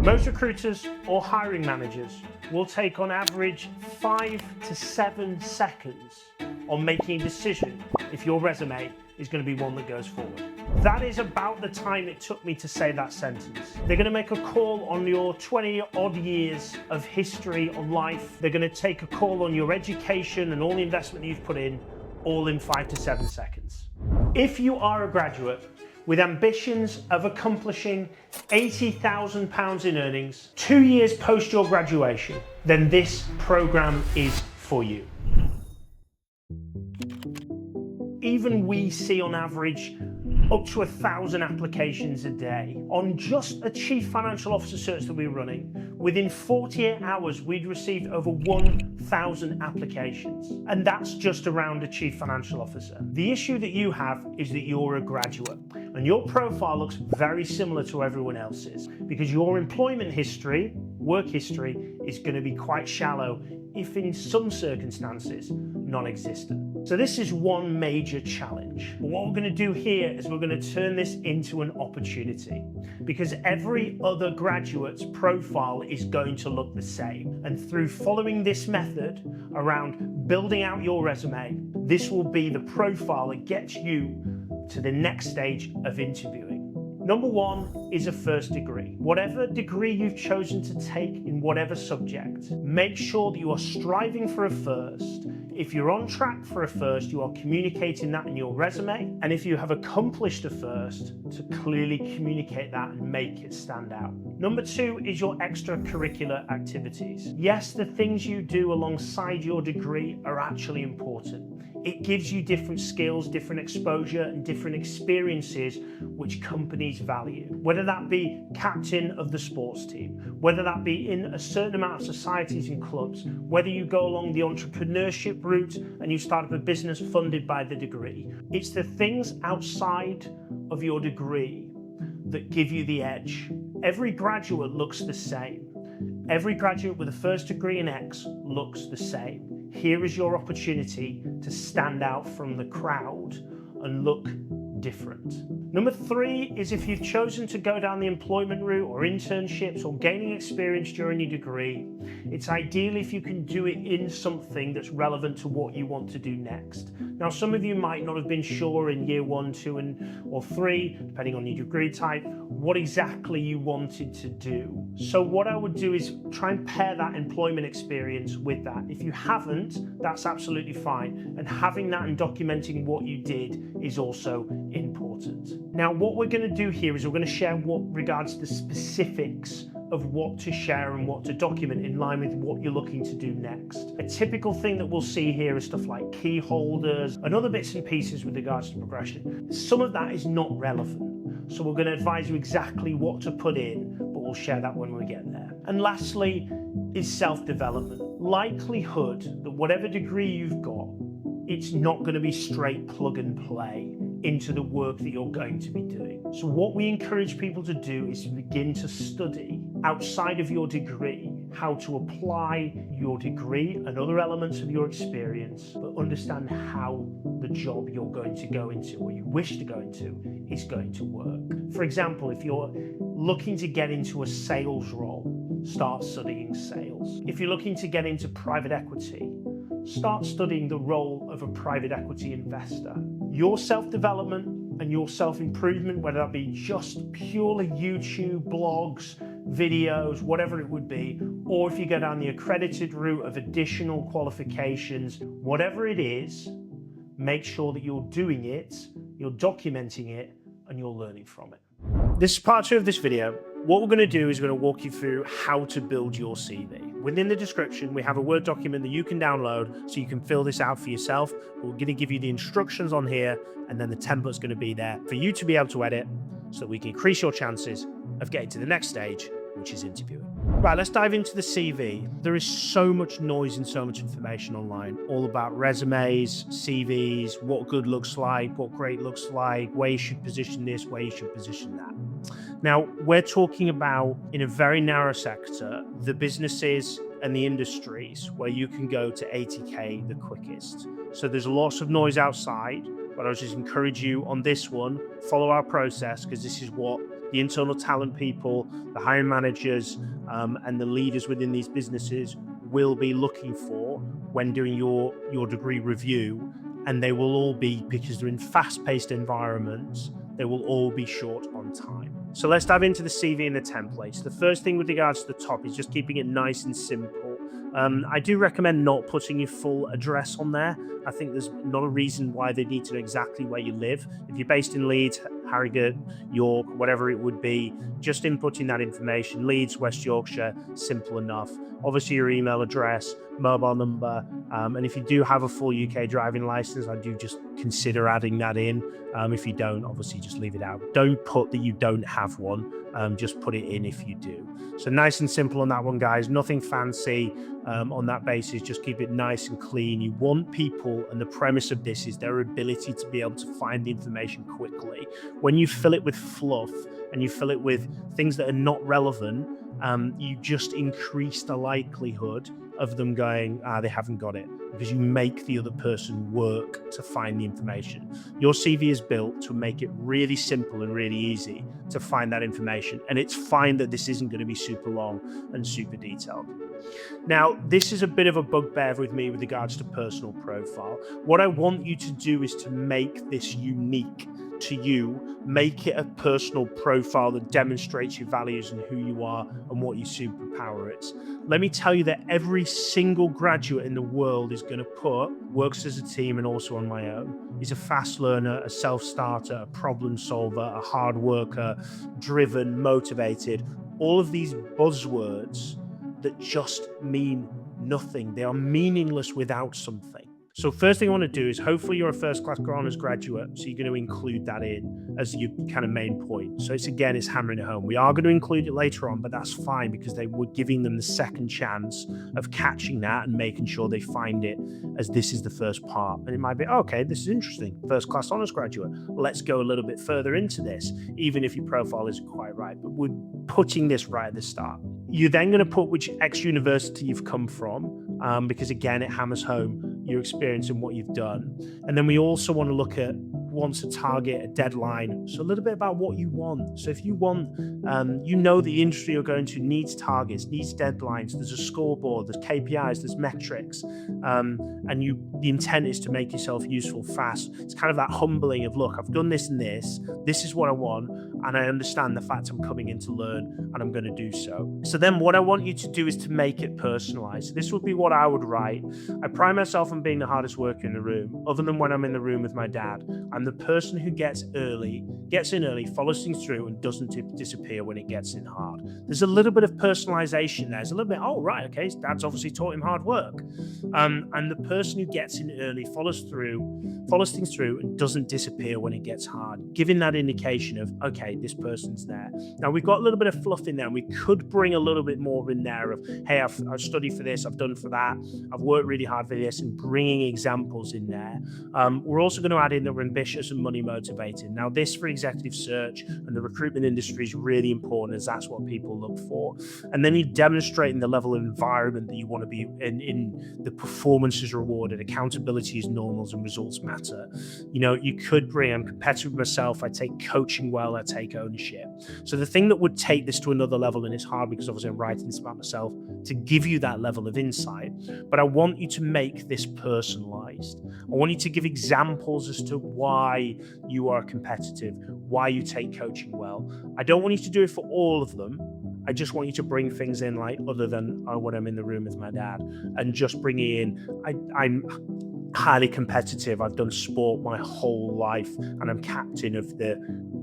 Most recruiters or hiring managers will take on average 5 to 7 seconds on making a decision if your resume is going to be one that goes forward. That is about the time it took me to say that sentence. They're going to make a call on your 20 odd years of history of life. They're going to take a call on your education and all the investment you've put in, all in 5 to 7 seconds. If you are a graduate with ambitions of accomplishing £80,000 in earnings 2 years post your graduation, then this program is for you. Even we see on average up to 1,000 applications a day. On just a chief financial officer search that we were running, within 48 hours we'd received over 1,000 applications. And that's just around a chief financial officer. The issue that you have is that you're a graduate and your profile looks very similar to everyone else's because your employment history, work history, is going to be quite shallow, if in some circumstances non-existent. So this is one major challenge. But what we're going to do here is we're going to turn this into an opportunity, because every other graduate's profile is going to look the same. And through following this method around building out your resume, this will be the profile that gets you to the next stage of interviewing. Number one is a first degree. Whatever degree you've chosen to take in whatever subject, make sure that you are striving for a first. If you're on track for a first, you are communicating that in your resume. And if you have accomplished a first, to clearly communicate that and make it stand out. Number two is your extracurricular activities. Yes, the things you do alongside your degree are actually important. It gives you different skills, different exposure, and different experiences which companies value. Whether that be captain of the sports team, whether that be in a certain amount of societies and clubs, whether you go along the entrepreneurship route and you start up a business funded by the degree. It's the things outside of your degree that give you the edge. Every graduate looks the same. Every graduate with a first degree in X looks the same. Here is your opportunity to stand out from the crowd and look different. Number three is if you've chosen to go down the employment route or internships or gaining experience during your degree, it's ideal if you can do it in something that's relevant to what you want to do next. Now, some of you might not have been sure in year 1, 2, or 3, depending on your degree type, what exactly you wanted to do. So what I would do is try and pair that employment experience with that. If you haven't, that's absolutely fine. And having that and documenting what you did is also important. Now, what we're going to do here is we're going to share what regards the specifics of what to share and what to document in line with what you're looking to do next. A typical thing that we'll see here is stuff like key holders and other bits and pieces with regards to progression. Some of that is not relevant, so we're going to advise you exactly what to put in, but we'll share that when we get there. And lastly is self-development. Likelihood that whatever degree you've got, it's not going to be straight plug and play into the work that you're going to be doing. So what we encourage people to do is to begin to study outside of your degree, how to apply your degree and other elements of your experience, but understand how the job you're going to go into or you wish to go into is going to work. For example, if you're looking to get into a sales role, start studying sales. If you're looking to get into private equity, start studying the role of a private equity investor. Your self-development and your self-improvement, whether that be just purely YouTube, blogs, videos, whatever it would be, or if you go down the accredited route of additional qualifications, whatever it is, make sure that you're doing it, you're documenting it, and you're learning from it. This is part 2 of this video. What we're going to do is we're going to walk you through how to build your CV. Within the description, we have a Word document that you can download so you can fill this out for yourself. We're going to give you the instructions on here, and then the template's going to be there for you to be able to edit so that we can increase your chances of getting to the next stage, which is interviewing. Right, let's dive into the CV. There is so much noise and so much information online, all about resumes, CVs, what good looks like, what great looks like, where you should position this, where you should position that. Now, we're talking about, in a very narrow sector, the businesses and the industries where you can go to 80K the quickest. So there's lots of noise outside, but I would just encourage you on this one, follow our process, because this is what the internal talent people, the hiring managers, and the leaders within these businesses will be looking for when doing your degree review. And they will all be, because they're in fast-paced environments, they will all be short on time. So let's dive into the CV and the templates. The first thing with regards to the top is just keeping it nice and simple. I do recommend not putting your full address on there. I think there's not a reason why they need to know exactly where you live. If you're based in Leeds, Harrogate, York, whatever it would be, just inputting that information. Leeds, West Yorkshire, simple enough. Obviously your email address, mobile number, and if you do have a full UK driving license, I do just consider adding that in. If you don't, obviously just leave it out. Don't put that you don't have one, just put it in if you do. So nice and simple on that one, guys. Nothing fancy on that basis. Just keep it nice and clean. You want people, and the premise of this is their ability to be able to find the information quickly. When you fill it with fluff and you fill it with things that are not relevant, you just increase the likelihood of them going, they haven't got it, because you make the other person work to find the information. Your CV is built to make it really simple and really easy to find that information. And it's fine that this isn't going to be super long and super detailed. Now, this is a bit of a bugbear with me with regards to personal profile. What I want you to do is to make this unique to you, make it a personal profile that demonstrates your values and who you are and what your superpower is. Let me tell you that every single graduate in the world is going to put works as a team and also on my own. He's a fast learner, a self-starter, a problem solver, a hard worker, driven, motivated. All of these buzzwords that just mean nothing. They are meaningless without something. So first thing I want to do is, hopefully you're a first-class honours graduate, so you're going to include that in as your kind of main point. So it's hammering it home. We are going to include it later on, but that's fine, because we're giving them the second chance of catching that and making sure they find it, as this is the first part. And it might be, okay, this is interesting. First-class honours graduate. Let's go a little bit further into this, even if your profile isn't quite right. But we're putting this right at the start. You're then going to put which ex-university you've come from, because again, it hammers home your experience and what you've done. And then we also want to look at, wants to target a deadline. So a little bit about what you want. So if you want, the industry you're going to needs targets, needs deadlines, there's a scoreboard, there's KPIs, there's metrics, and the intent is to make yourself useful fast. It's kind of that humbling of, look, I've done this and this is what I want, and I understand the fact I'm coming in to learn, and I'm going to do so. So then what I want you to do is to make it personalized. This would be what I would write. I pride myself on being the hardest worker in the room, other than when I'm in the room with my dad. I'm the person who gets in early, follows things through, and doesn't disappear when it gets in hard. There's a little bit of personalization there. There's a little bit, oh, right, okay, his dad's obviously taught him hard work. And the person who gets in early, follows things through, and doesn't disappear when it gets hard, giving that indication of, okay, this person's there. Now, we've got a little bit of fluff in there, and we could bring a little bit more in there of, hey, I've studied for this, I've done for that, I've worked really hard for this, and bringing examples in there. We're also going to add in that we're ambitious and money motivated. Now, this for executive search and the recruitment industry is really important, as that's what people look for. And then you're demonstrating the level of environment that you want to be in the performance is rewarded, accountability is normals, and results matter. You could bring, I'm competitive with myself, I take coaching well, I take ownership. So the thing that would take this to another level, and it's hard because obviously I'm writing this about myself, to give you that level of insight, but I want you to make this personalized. I want you to give examples as to why you are competitive, why you take coaching well. I don't want you to do it for all of them. I just want you to bring things in, like, other than when I'm in the room with my dad, and just bring it in. I'm highly competitive. I've done sport my whole life, and I'm captain of the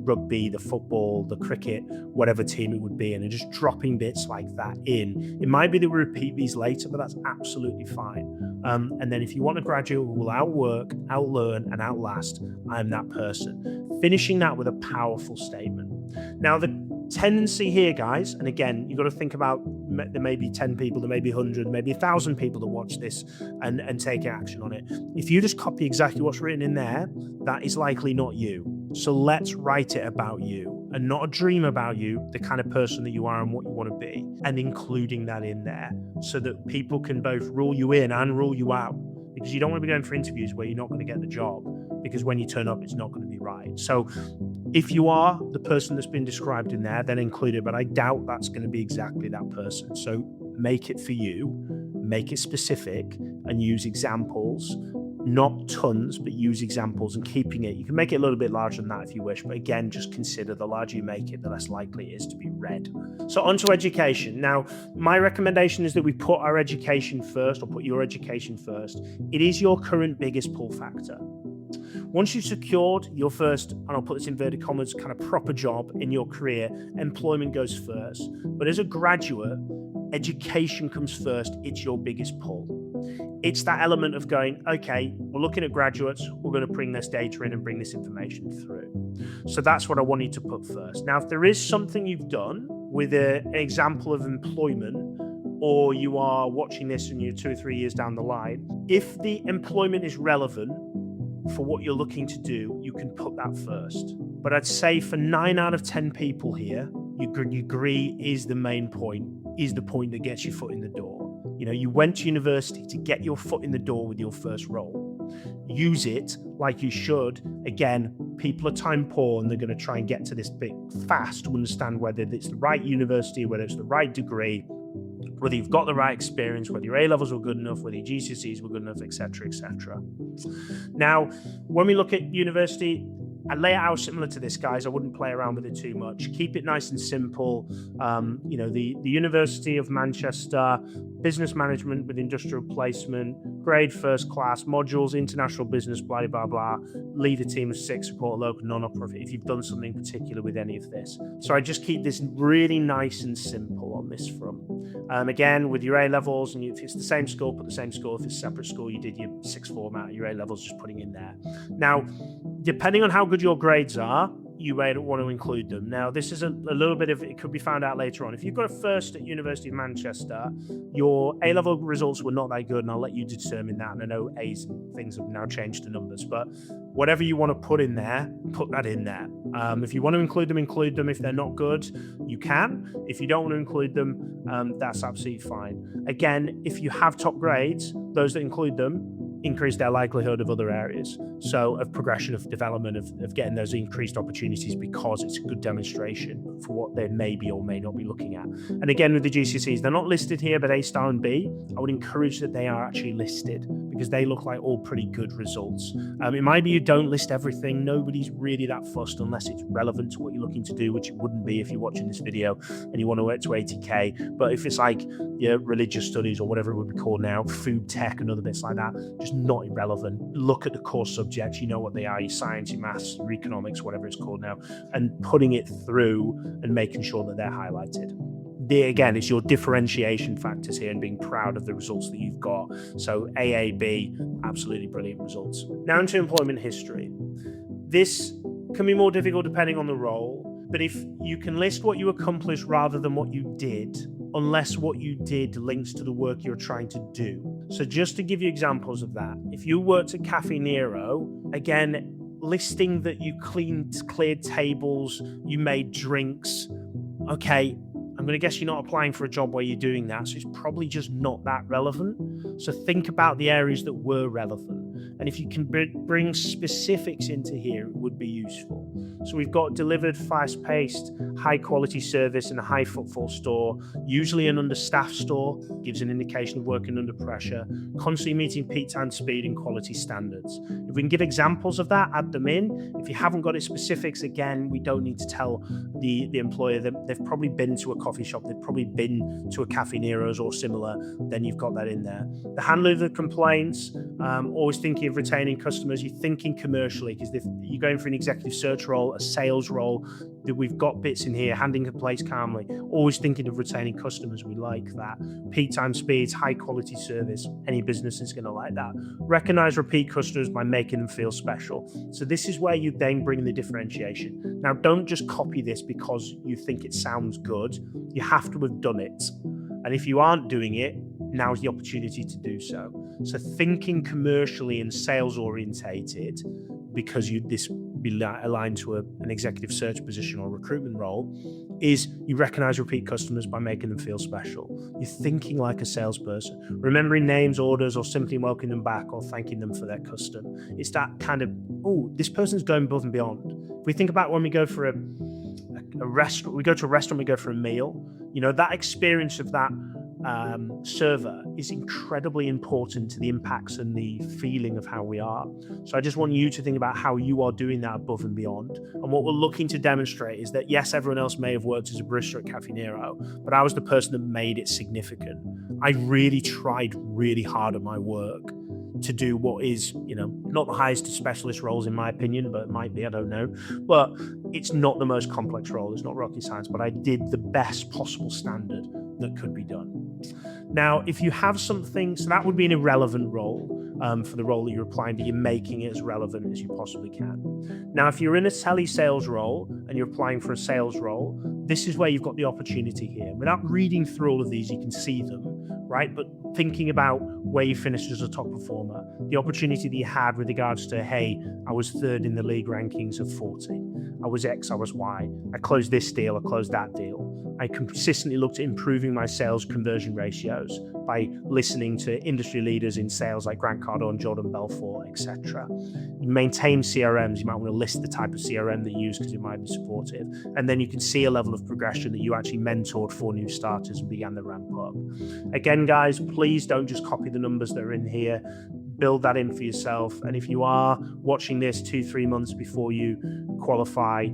rugby, the football, the cricket, whatever team it would be, and just dropping bits like that in. It might be that we repeat these later, but that's absolutely fine. And then if you want a graduate who will outwork, outlearn, and outlast, I'm that person. Finishing that with a powerful statement. Now, the tendency here, guys, and again, you've got to think about, there may be 10 people, there may be 100, maybe 1,000 people that watch this and take action on it. If you just copy exactly what's written in there, that is likely not you. So let's write it about you, and not a dream about you, the kind of person that you are and what you want to be, and including that in there so that people can both rule you in and rule you out, because you don't want to be going for interviews where you're not going to get the job, because when you turn up, it's not going to be right. So If you are the person that's been described in there, then include it, but I doubt that's going to be exactly that person. So make it for you, make it specific, and use examples, not tons, but use examples and keeping it. You can make it a little bit larger than that if you wish, but again, just consider the larger you make it, the less likely it is to be read. So onto education. Now, my recommendation is that we put our education first, or put your education first. It is your current biggest pull factor. Once you've secured your first, and I'll put this in inverted commas, kind of proper job in your career, employment goes first. But as a graduate, education comes first. It's your biggest pull. It's that element of going, okay, we're looking at graduates, we're going to bring this data in and bring this information through. So that's what I want you to put first. Now, if there is something you've done with an example of employment, or you are watching this and you're 2 or 3 years down the line, if the employment is relevant for what you're looking to do, you can put that first. But I'd say for 9 out of 10 people here, your degree is the main point, is the point that gets your foot in the door. You know, you went to university to get your foot in the door with your first role. Use it like you should. Again, people are time poor and they're going to try and get to this bit fast to understand whether it's the right university, whether it's the right degree, whether you've got the right experience, whether your A-levels were good enough, whether your GCSEs were good enough, etc., etc. Now, when we look at university, I lay it out similar to this, guys. I wouldn't play around with it too much. Keep it nice and simple. The University of Manchester, business management with industrial placement, grade first class, modules, international business, blah, blah, blah. Lead a team of 6, support a local non-profit if you've done something particular with any of this. So I just keep this really nice and simple on this front. Again, with your A-levels, and if it's the same school, put the same school. If it's a separate school, you did your 6th form out of your A-levels, just putting in there. Now, depending on how good your grades are, you may want to include them. Now, this is a little bit of, it could be found out later on. If you've got a first at University of Manchester, your A-level results were not that good, and I'll let you determine that. And I know A's and things have now changed to numbers, but whatever you want to put in there, put that in there. If you want to include them, include them. If they're not good, you can. If you don't want to include them, that's absolutely fine. Again, if you have top grades, those that include them increase their likelihood of other areas. So of progression, of development, of getting those increased opportunities, because it's a good demonstration for what they may be or may not be looking at. And again, with the GCSEs, they're not listed here, but A star and B, I would encourage that they are actually listed, because they look like all pretty good results. It might be you don't list everything. Nobody's really that fussed unless it's relevant to what you're looking to do, which it wouldn't be if you're watching this video and you want to work to 80K. But if it's like religious studies or whatever it would be called now, food tech and other bits like that, just not irrelevant. Look at the core subjects, you know what they are, your science, your maths, your economics, whatever it's called now, and putting it through and making sure that they're highlighted. Again, it's your differentiation factors here and being proud of the results that you've got. So AAB, absolutely brilliant results. Now into employment history. This can be more difficult depending on the role, but if you can list what you accomplished rather than what you did, unless what you did links to the work you're trying to do. So just to give you examples of that, if you worked at Cafe Nero, again, listing that you cleared tables, you made drinks, okay, I'm going to guess you're not applying for a job where you're doing that, so it's probably just not that relevant. So think about the areas that were relevant. And if you can bring specifics into here, it would be useful. So we've got delivered fast-paced, high-quality service in a high-footfall store, usually an understaffed store, gives an indication of working under pressure, constantly meeting peak time speed and quality standards. If we can give examples of that, add them in. If you haven't got it specifics, again, we don't need to tell the employer that they've probably been to a coffee shop, they've probably been to a Cafe Nero's or similar, then you've got that in there. The handling of the complaints, always thinking of retaining customers, you're thinking commercially, because if you're going for an executive search role, a sales role, that we've got bits in here, handling complaints calmly, always thinking of retaining customers, we like that. Peak time speeds, high quality service, any business is going to like that. Recognize repeat customers by making them feel special. So this is where you then bring the differentiation. Now, don't just copy this because you think it sounds good. You have to have done it. And if you aren't doing it, now's the opportunity to do so. So thinking commercially and sales orientated, because this be aligned to an executive search position or recruitment role is you recognize repeat customers by making them feel special. You're thinking like a salesperson, remembering names, orders, or simply welcoming them back or thanking them for their custom. It's that kind of, oh, this person's going above and beyond. If we think about when we go for a restaurant, we go to a restaurant, we go for a meal, that experience of that server is incredibly important to the impacts and the feeling of how we are. So I just want you to think about how you are doing that above and beyond. And what we're looking to demonstrate is that, yes, everyone else may have worked as a barista at Caffè Nero, but I was the person that made it significant. I really tried really hard at my work to do what is, not the highest of specialist roles in my opinion, but it might be, I don't know. But it's not the most complex role. It's not rocket science, but I did the best possible standard that could be done. Now, if you have something, so that would be an irrelevant role for the role that you're applying, but you're making it as relevant as you possibly can. Now, if you're in a telesales role and you're applying for a sales role, this is where you've got the opportunity here. Without reading through all of these, you can see them, right? But thinking about where you finished as a top performer, the opportunity that you had with regards to, hey, I was third in the league rankings of 40. I was X, I was Y. I closed this deal, I closed that deal. I consistently looked at improving my sales conversion ratios by listening to industry leaders in sales like Grant Cardone, Jordan Belfort, etc. You maintain CRMs. You might want to list the type of CRM that you use because it might be supportive. And then you can see a level of progression that you actually mentored 4 new starters and began the ramp up. Again, guys, please don't just copy the numbers that are in here. Build that in for yourself. And if you are watching this 2-3 months before you qualify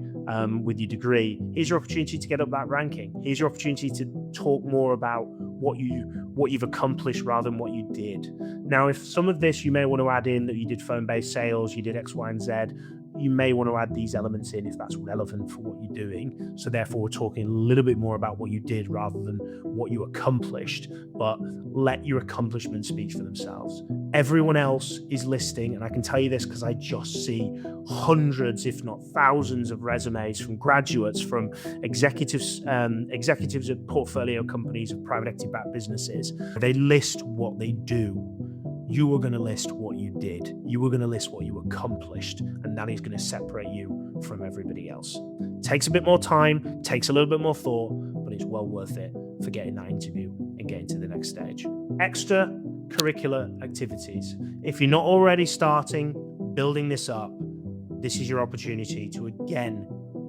with your degree, here's your opportunity to get up that ranking. Here's your opportunity to talk more about what you've accomplished rather than what you did. Now, if some of this you may want to add in that you did phone-based sales, you did X, Y, and Z, you may want to add these elements in if that's relevant for what you're doing. So therefore, we're talking a little bit more about what you did rather than what you accomplished, but let your accomplishments speak for themselves. Everyone else is listing, and I can tell you this because I just see hundreds, if not thousands of resumes from graduates, from executives at portfolio companies of private equity-backed businesses. They list what they do. You are going to list what you did. You are going to list what you accomplished, and that is going to separate you from everybody else. Takes a bit more time, takes a little bit more thought, but it's well worth it for getting that interview and getting to the next stage. Extracurricular activities. If you're not already starting building this up, this is your opportunity to again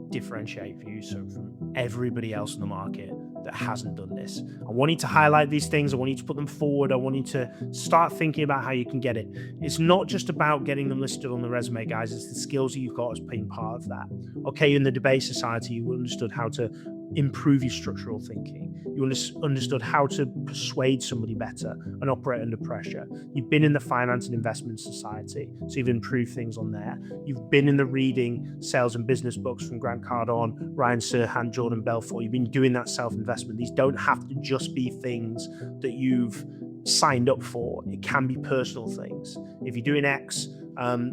differentiate for you from everybody else in the market that hasn't done this. I want you to highlight these things. I want you to put them forward. I want you to start thinking about how you can get it. It's not just about getting them listed on the resume, guys. It's the skills that you've got as being part of that. Okay, in the debate society, you understood how to improve your structural thinking. You understood how to persuade somebody better and operate under pressure. You've been in the finance and investment society, so you've improved things on there. You've been in the reading sales and business books from Grant Cardone, Ryan Serhant, Jordan Belfort. You've been doing that self-investment. These don't have to just be things that you've signed up for. It can be personal things. If you're doing X,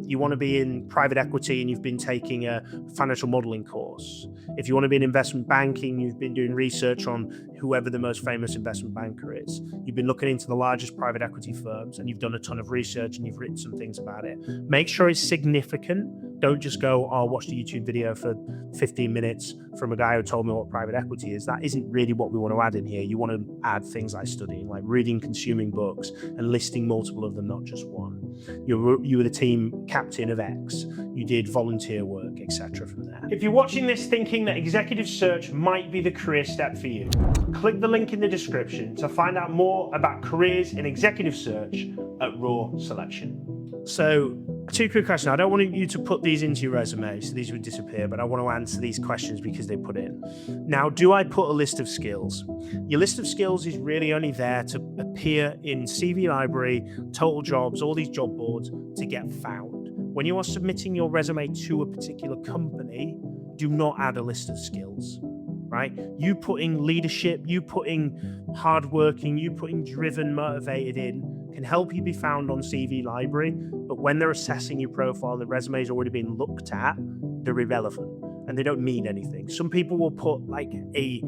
you want to be in private equity and you've been taking a financial modeling course. If you want to be in investment banking, you've been doing research on whoever the most famous investment banker is. You've been looking into the largest private equity firms and you've done a ton of research and you've written some things about it. Make sure it's significant. Don't just go, I'll watch the YouTube video for 15 minutes from a guy who told me what private equity is. That isn't really what we want to add in here. You want to add things like studying, like reading, consuming books and listing multiple of them, not just one. You were the team captain of X. You did volunteer work, etc. from there. If you're watching this thinking that executive search might be the career step for you, click the link in the description to find out more about careers in executive search at Raw Selection. So, 2 quick questions. I don't want you to put these into your resume, so these would disappear, but I want to answer these questions because they put in. Now, do I put a list of skills? Your list of skills is really only there to appear in CV Library, Total Jobs, all these job boards to get found. When you are submitting your resume to a particular company, do not add a list of skills, right? You putting leadership, you putting hardworking, you putting driven, motivated in can help you be found on CV Library, but when they're assessing your profile, the resume's already been looked at, they're irrelevant and they don't mean anything. Some people will put like a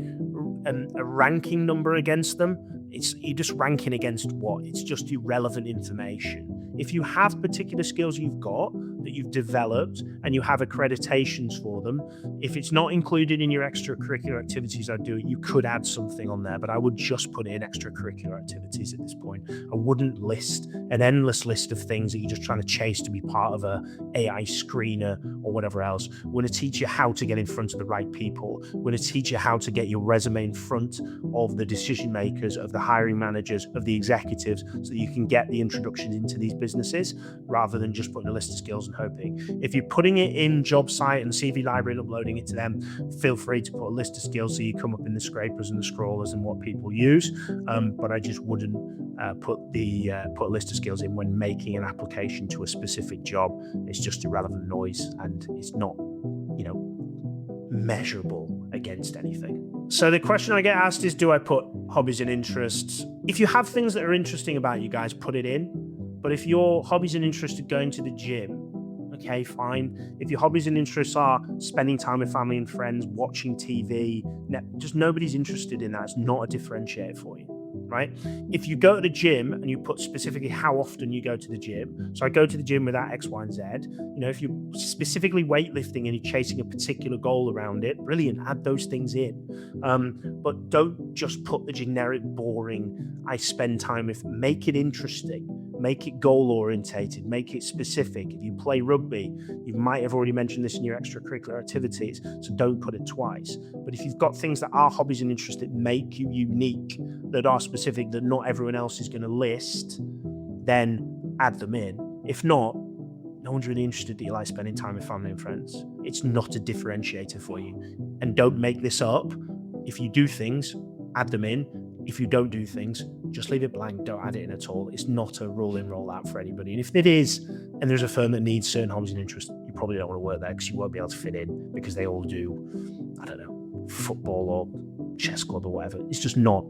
ranking number against them. You're just ranking against what? It's just irrelevant information. If you have particular skills you've got that you've developed and you have accreditations for them. If it's not included in your extracurricular activities, you could add something on there, but I would just put it in extracurricular activities at this point. I wouldn't list an endless list of things that you're just trying to chase to be part of a AI screener or whatever else. We're going to teach you how to get in front of the right people. We're going to teach you how to get your resume in front of the decision makers, of the hiring managers, of the executives, so that you can get the introductions into these businesses rather than just putting a list of skills and hoping. If you're putting it in job site and CV library and uploading it to them, feel free to put a list of skills so you come up in the scrapers and the scrollers and what people use. But I just wouldn't put a list of skills in when making an application to a specific job. It's just irrelevant noise and it's not, measurable against anything. So the question I get asked is, do I put hobbies and interests? If you have things that are interesting about you guys, put it in. But if your hobbies and interests are going to the gym, okay, fine. If your hobbies and interests are spending time with family and friends, watching TV, just nobody's interested in that. It's not a differentiator for you, right? If you go to the gym and you put specifically how often you go to the gym, so I go to the gym without X, Y, and Z. If you're specifically weightlifting and you're chasing a particular goal around it, brilliant, add those things in. But don't just put the generic, boring, I spend time with, make it interesting. Make it goal orientated, make it specific. If you play rugby, you might have already mentioned this in your extracurricular activities, so don't put it twice. But if you've got things that are hobbies and interests that make you unique, that are specific, that not everyone else is going to list, then add them in. If not, no one's really interested that you like spending time with family and friends. It's not a differentiator for you. And don't make this up. If you do things, add them in. If you don't do things, just leave it blank. Don't add it in at all. It's not a roll in, roll out for anybody. And if it is, and there's a firm that needs certain hobbies and interests, you probably don't want to work there because you won't be able to fit in because they all do, I don't know, football or chess club or whatever. It's just not,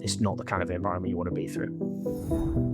it's not the kind of environment you want to be through.